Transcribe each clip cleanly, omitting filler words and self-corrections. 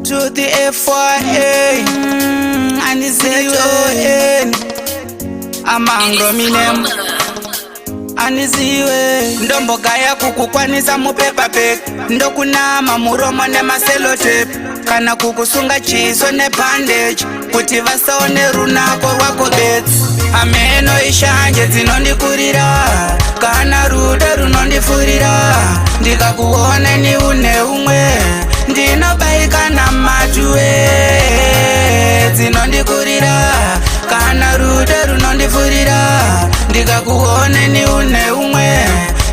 to the FYA aniziwe amangro minem aniziwe ndombogaya kukukwanisa mupepa pek ndokunama muromo nemaselotape kana kukusunga chiso nebandage kuti vasaone runako rwako bets ameno ishanje dzinondikurira kana rudo runondifurira ndikakuona ni une umwe ndinobaika namatuwe dzinondikurira kana rudo runondifurira ndikakuona ni une umwe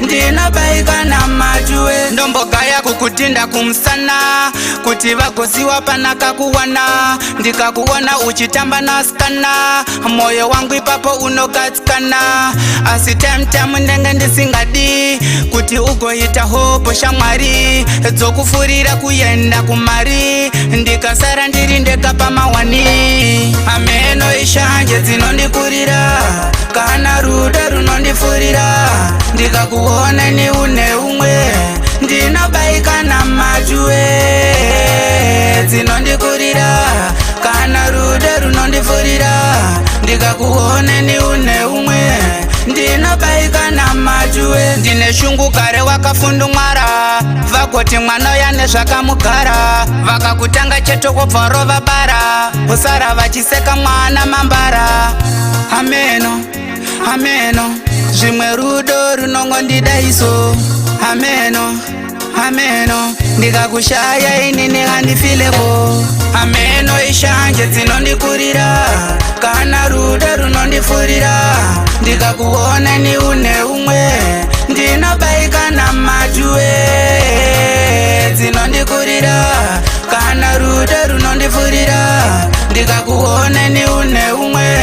ndinobaika namatuwe ndombogaya kukutinda kumsana kuti vagoziwa panaka kuwana ndikakuona uchitamba naskana moyo wangu ipapo unogadzikana asi time ndenge ndisingadi kuti ugoita hopo shamwari dzokufurira kuyenda kumari ndikasara ndiri ndega pamawani ameno ishanje dzinondikurira kana rudo runondifurira ndikakuona ni une umwe ndinobaika namatuwe dzinondikurira kana rudo runondifurira ndikakuona ni une umwe ndinobaika namatuwe ndine shungu kare wakafundumwara vakoti mwana yane zvakamugara vakakutanga chetoko bvaro vabara usara vachiseka mwana mambara ameno ameno zvimwe rudo runongondidaiso ameno ameno ndikakushaya inini handifileko ameno ishanje dzinondikurira kana rudo runondifurira ndikakuona ni une umwe ndinobaika namatuwe dzinondikurira kana rudo runondifurira ndikakuona ni une umwe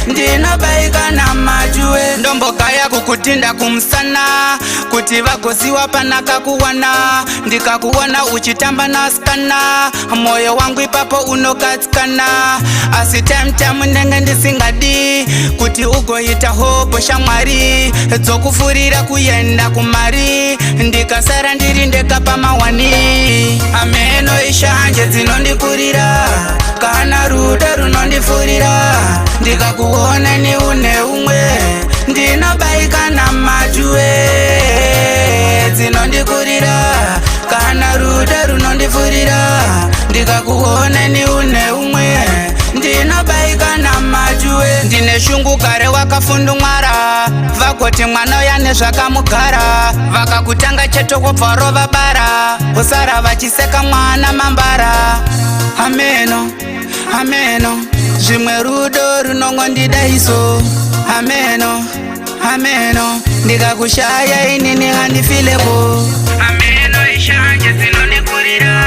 ndinobaika namatuwe ndombogaya kukutinda kumsana kuti vagoziwa panaka kuwana ndikakuona uchitamba naskana moyo wangu ipapo unogadzikana asi time ndenge ndisingadi kuti ugoita hopo shamwari dzokufurira kuyenda kumari ndikasara ndiri ndega pamawani ameno ishanje dzinondikurira kana rudo runondifurira ndikakuona ni une umwe ndinobaika namatuwe dzinondikurira kana rudo runondifurira ndikakuona ni une umwe ndinobaika namatuwe ndine shungu kare wakafundumwara vakoti mwana yane zvakamugara vakakutanga chetoko bvaro vabara usara vachiseka mwana mambara ameno ameno zvimwe rudo runongondidaiso ameno ameno ndikakushaya inini handifileko ameno ishanje dzinondikurira